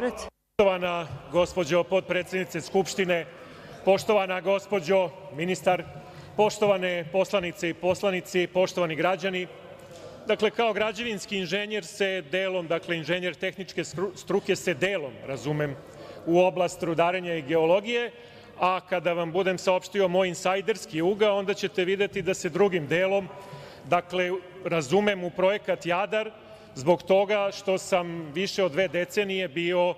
Poštovana gospođo potpredsednice Skupštine, poštovana gospođo ministar, poštovane poslanice i poslanici, poštovani građani, kao građevinski inženjer se delom, inženjer tehničke struke se delom razumem u oblast rudarenja i geologije, a kada vam budem saopštio moj insajderski ugao, onda ćete videti da se drugim delom razumem u projekat „Jadar“ zbog toga što sam više od 2 decenije bio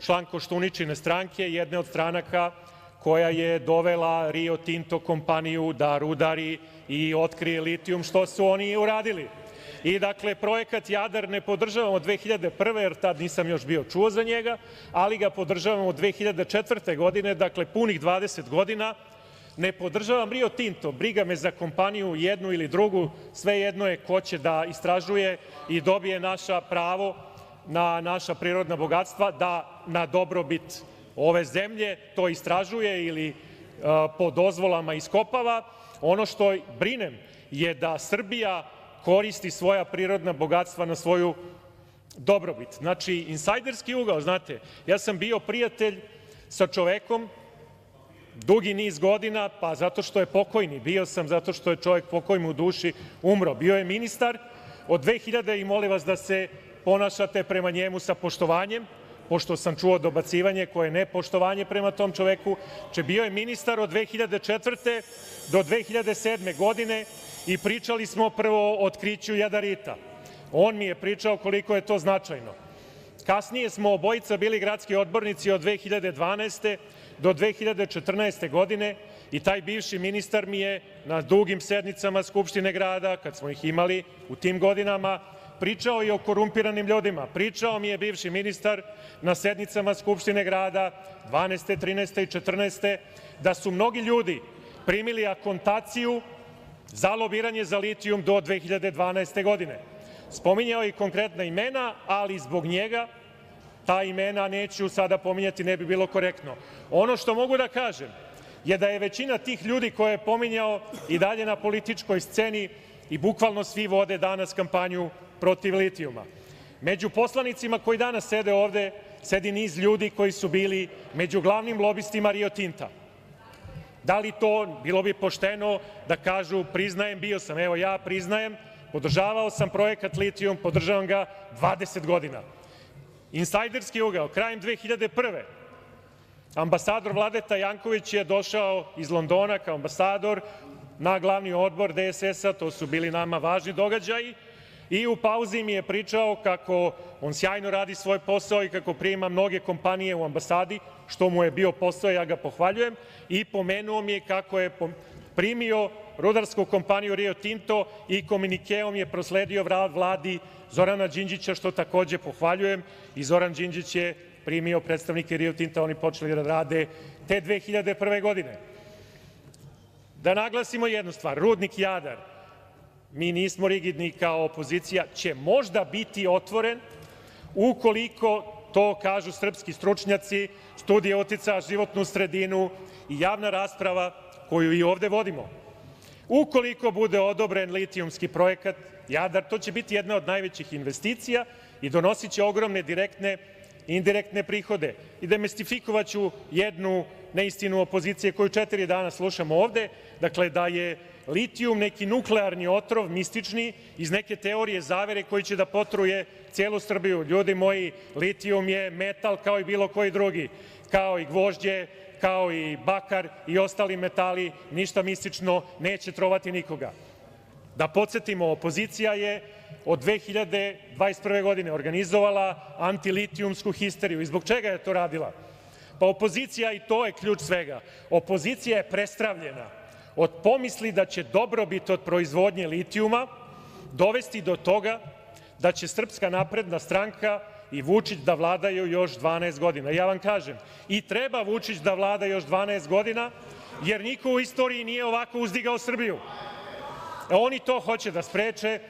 član Koštuničine stranke, jedne od stranaka koja je dovela Rio Tinto kompaniju da rudari i otkrije litijum, što su oni i uradili. Projekat „Jadar“ ne podržavam od 2001. jer tad nisam još bio čuo za njega, ali ga podržavam od 2004. godine, dakle punih 20 godina. Ne podržavam Rio Tinto, briga me za kompaniju jednu ili drugu, svejedno je ko će da istražuje i dobije naše pravo na naša prirodna bogatstva, da na dobrobit ove zemlje to istražuje ili po dozvolama iskopava. Ono što brinem je da Srbija koristi svoja prirodna bogatstva na svoju dobrobit. Znači, insajderski ugao, znate, ja sam bio prijatelj sa čovekom dugi niz godina, pa zato što je pokojni, bio sam zato što je čovek pokoj mu duši umro. Bio je ministar od 2000. i molim vas da se ponašate prema njemu sa poštovanjem, pošto sam čuo dobacivanje koje je nepoštovanje prema tom čoveku. Bio je ministar od 2004. do 2007. godine i pričali smo prvo o otkriću jadarita. On mi je pričao koliko je to značajno. Kasnije smo obojica bili gradski odbornici od 2012. do 2014. godine i taj bivši ministar mi je na dugim sednicama Skupštine grada, kad smo ih imali u tim godinama, pričao i o korumpiranim ljudima. Pričao mi je bivši ministar na sednicama Skupštine grada 2012, 2013. i 2014. da su mnogi ljudi primili akontaciju za lobiranje za litijum do 2012. godine. Spominjao je i konkretna imena, ali zbog njega ta imena neću sada pominjati, ne bi bilo korektno. Ono što mogu da kažem je da je većina tih ljudi koje je pominjao i dalje na političkoj sceni i bukvalno svi vode danas kampanju protiv litijuma. Među poslanicima koji danas sede ovde sedi niz ljudi koji su bili među glavnim lobistima Rio Tinta. Da li to, bilo bi pošteno da kažu priznajem, bio sam. Evo, ja priznajem, podržavao sam projekat litijum, podržavam ga 20 godina. Insajderski ugao, krajem 2001. ambasador Vladeta Janković je došao iz Londona kao ambasador na glavni odbor DSS-a, to su bili nama važni događaji, i u pauzi mi je pričao kako on sjajno radi svoj posao i kako prima mnoge kompanije u ambasadi, što mu je bio posao, ja ga pohvaljujem, i pomenuo mi je kako je primio rudarsku kompaniju Rio Tinto i komunikeom je prosledio Vladi Zorana Đinđića, što takođe pohvaljujem, i Zoran Đinđić je primio predstavnike Rio Tinta, oni počeli da rade te 2001. godine. Da naglasimo jednu stvar, rudnik Jadar, mi nismo rigidni kao opozicija, će možda biti otvoren ukoliko to kažu srpski stručnjaci, studije uticaja na životnu sredinu i javna rasprava koju i ovde vodimo. Ukoliko bude odobren litijumski projekat Jadar, to će biti jedna od najvećih investicija i donosiće ogromne direktne i indirektne prihode. I demistifikovaću jednu neistinu opozicije koju 4 dana slušamo ovde, da je litijum neki nuklearni otrov, mistični, iz neke teorije zavere koji će da potruje celu Srbiju. Ljudi moji, litijum je metal kao i bilo koji drugi, kao i gvožđe, kao i bakar i ostali metali, ništa mistično neće trovati nikoga. Da podsetimo, opozicija je od 2021. godine organizovala antilitijumsku histeriju. I zbog čega je to radila? Pa opozicija, i to je ključ svega, opozicija je prestravljena od pomisli da će dobrobit od proizvodnje litijuma dovesti do toga da će Srpska napredna stranka i Vučić da vladaju još 12 godina. Ja vam kažem, i treba Vučić da vlada još 12 godina, jer niko u istoriji nije ovako uzdigao Srbiju. Oni to hoće da spreče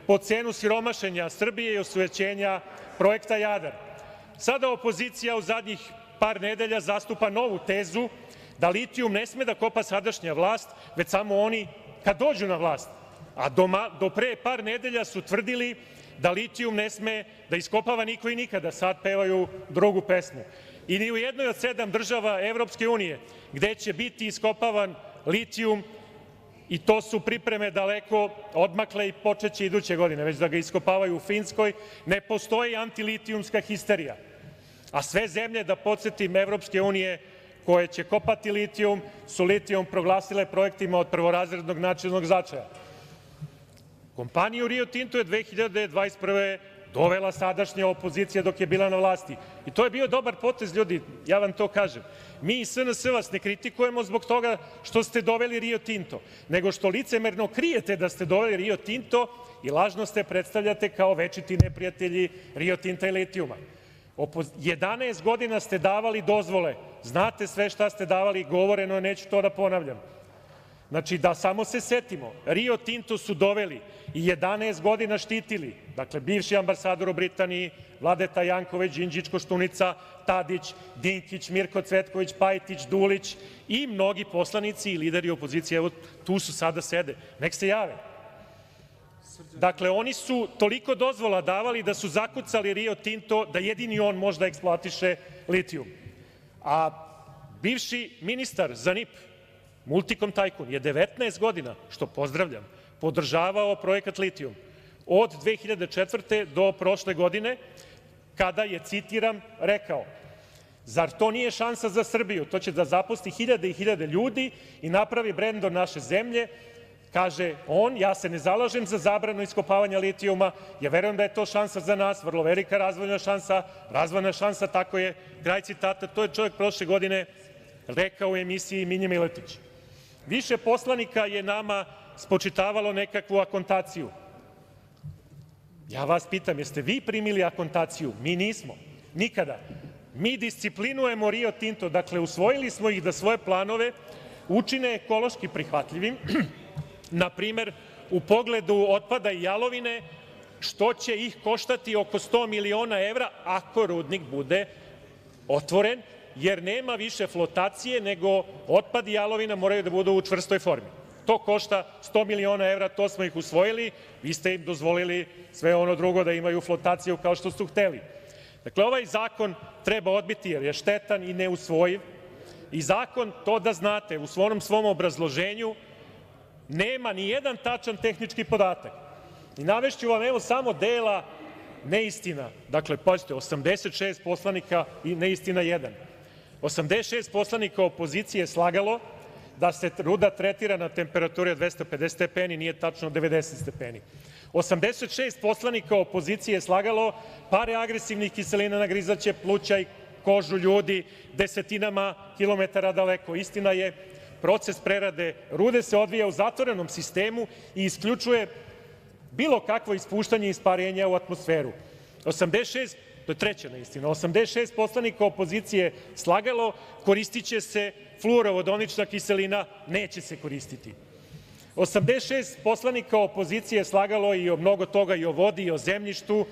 po cenu siromašenja Srbije i osujećenja projekta Jadar. Sada opozicija u zadnjih par nedelja zastupa novu tezu da litijum ne sme da kopa sadašnja vlast, već samo oni kad dođu na vlast. A do pre par nedelja su tvrdili da litijum ne sme da iskopava niko i nikada. Sad pevaju drugu pesmu. I ni u jednoj od 7 država Evropske unije gde će biti iskopavan litijum, i to su pripreme daleko odmakle i počeće iduće godine već da ga iskopavaju u Finskoj, ne postoji antilitijumska histerija. A sve zemlje, da podsetim, Evropske unije koje će kopati litijum su litijum proglasile projektima od prvorazrednog nacionalnog značaja. Kompaniju Rio Tinto je 2021. dovela sadašnja opozicija dok je bila na vlasti. I to je bio dobar potez, ljudi, ja vam to kažem. Mi iz SNS vas ne kritikujemo zbog toga što ste doveli Rio Tinto, nego što licemerno krijete da ste doveli Rio Tinto i lažno se predstavljate kao večiti neprijatelji Rio Tinta i litijuma. 11 godina ste davali dozvole, znate sve šta ste davali, govoreno je, neću to da ponavljam. Znači, da samo se setimo, Rio Tinto su doveli i 11 godina štitili, dakle, bivši ambasador u Britaniji, Vladeta Janković, Đinđić, Koštunica, Tadić, Dinkić, Mirko Cvetković, Pajtić, Dulić i mnogi poslanici i lideri opozicije, evo tu su sada sede, nek se jave. Dakle, oni su toliko dozvola davali da su zakucali Rio Tinto da jedini on može da eksploatiše litijum. A bivši ministar za NIP, Multicom tajkun, je 19 godina, što pozdravljam, podržavao projekat litijum. Od 2004. do prošle godine, kada je, citiram, rekao: zar to nije šansa za Srbiju? To će da zaposli hiljade i hiljade ljudi i napravi brend od naše zemlje. Kaže on, ja se ne zalažem za zabranu iskopavanja litijuma, ja verujem da je to šansa za nas, vrlo velika razvojna šansa, tako je, kraj citata. To je čovjek prošle godine rekao u emisiji Minje Miletić. Više poslanika je nama spočitavalo nekakvu akontaciju. Ja vas pitam, jeste vi primili akontaciju? Mi nismo, nikada. Mi disciplinujemo Rio Tinto, dakle, usvojili smo ih da svoje planove učine ekološki prihvatljivim, na primer, u pogledu otpada i jalovine, što će ih koštati oko 100 miliona evra ako rudnik bude otvoren, jer nema više flotacije, nego otpad i jalovina moraju da budu u čvrstoj formi. To košta 100 miliona evra, to smo ih usvojili, vi ste im dozvolili sve ono drugo da imaju flotaciju kao što su hteli. Dakle, ovaj zakon treba odbiti jer je štetan i neusvojiv i zakon, to da znate, u svom obrazloženju nema ni jedan tačan tehnički podatak. I navešću vam evo samo dela neistina. Dakle, pazite, 86 poslanika i neistina 1. 86 poslanika opozicije je slagalo da se ruda tretira na temperaturi od 250 stepeni, nije tačno 90 stepeni. 86 poslanika opozicije je slagalo pare agresivnih kiselina nagrizaće pluća i kožu ljudi desetinama kilometara daleko. Istina je, proces prerade rude se odvija u zatvorenom sistemu i isključuje bilo kakvo ispuštanje i isparenja u atmosferu. 86, to je treća neistina, 86 poslanika opozicije slagalo, koristit će se fluorovodonična kiselina, neće se koristiti. 86 poslanika opozicije slagalo i o mnogo toga, i o vodi i o zemljištu,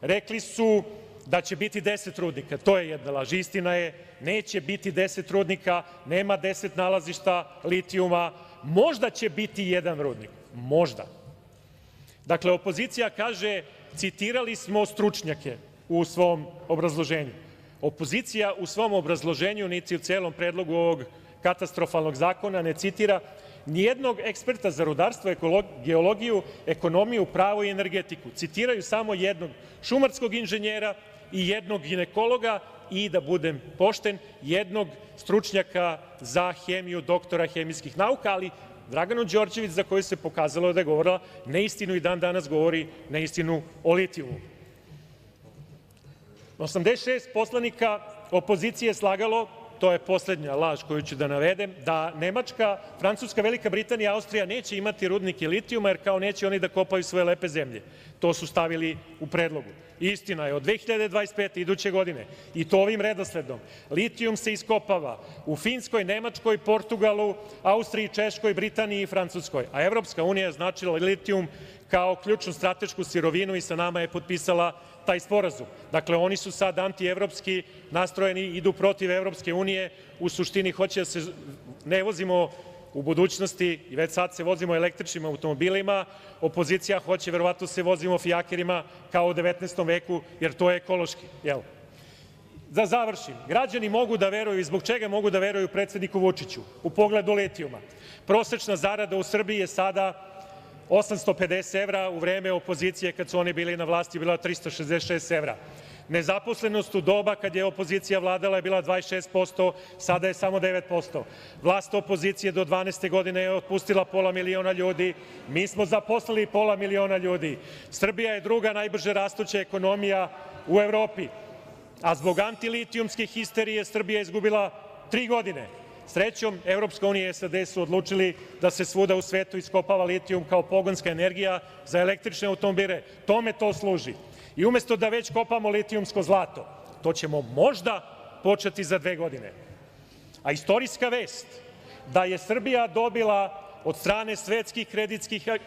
rekli su da će biti 10 rudnika. To je jedna laž. Istina je, neće biti 10 rudnika, nema 10 nalazišta litijuma, možda će biti jedan rudnik. Možda. Dakle, opozicija kaže, citirali smo stručnjake u svom obrazloženju. Opozicija u svom obrazloženju, niti u celom predlogu ovog katastrofalnog zakona, ne citira nijednog eksperta za rudarstvo, geologiju, ekonomiju, pravo i energetiku. Citiraju samo jednog šumarskog inženjera i jednog ginekologa i, da budem pošten, jednog stručnjaka za hemiju, doktora hemijskih nauka, ali Draganu Đorđević, za koju se pokazalo da je govorila neistinu i dan danas govori neistinu o litijumu. 86 poslanika opozicije je slagalo, to je poslednja laž koju ću da navedem, da Nemačka, Francuska, Velika Britanija i Austrija neće imati rudnike litijuma, jer kao neće oni da kopaju svoje lepe zemlje. To su stavili u predlogu. Istina je, od 2025. iduće godine, i to ovim redosledom, litijum se iskopava u Finskoj, Nemačkoj, Portugalu, Austriji, Češkoj, Britaniji i Francuskoj. A Evropska unija je značila litijum kao ključnu stratešku sirovinu i sa nama je potpisala taj sporazum. Dakle, oni su sad antievropski nastrojeni, idu protiv Evropske unije, u suštini hoće da se ne vozimo u budućnosti i već sad se vozimo električnim automobilima, opozicija hoće verovatno se vozimo fijakerima kao u 19. veku, jer to je ekološki. Da završim, građani mogu da veruju i zbog čega mogu da veruju predsedniku Vučiću u pogledu litijuma. Prosečna zarada u Srbiji je sada 850 evra, u vreme opozicije kad su oni bili na vlasti bila 366 evra. Nezaposlenost u doba kad je opozicija vladala je bila 26%, sada je samo 9%. Vlast opozicije do 12. godine je otpustila 500.000 ljudi, mi smo zaposlili 500.000 ljudi. Srbija je druga najbrže rastuća ekonomija u Evropi, a zbog antilitijumske histerije Srbija je izgubila 3 godine. Srećom, Evropska unija i SAD su odlučili da se svuda u svetu iskopava litijum kao pogonska energija za električne automobile. Tome to služi. I umesto da već kopamo litijumsko zlato, to ćemo možda početi za 2 godine. A istorijska vest da je Srbija dobila od strane svetskih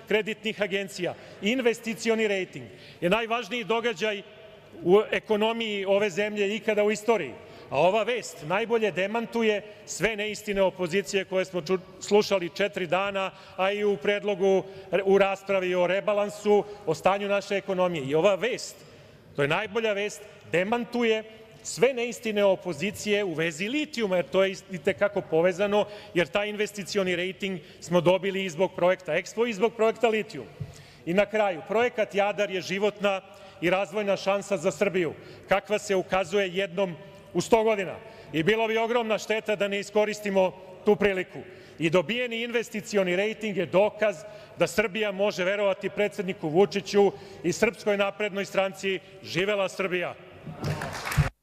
kreditnih agencija investicioni rejting je najvažniji događaj u ekonomiji ove zemlje ikada u istoriji. A ova vest najbolje demantuje sve neistine opozicije koje smo slušali 4 dana, a i u predlogu, u raspravi o rebalansu, o stanju naše ekonomije. I ova vest, to je najbolja vest, demantuje sve neistine opozicije u vezi litijuma, jer to je i te kako povezano, jer taj investicioni rejting smo dobili i zbog projekta EKSPO i zbog projekta litijum. I na kraju, projekat Jadar je životna i razvojna šansa za Srbiju, kakva se ukazuje jednom u 100 godina. I bilo bi ogromna šteta da ne iskoristimo tu priliku. I dobijeni investicioni rejting je dokaz da Srbija može verovati predsedniku Vučiću i Srpskoj naprednoj stranci. Živela Srbija!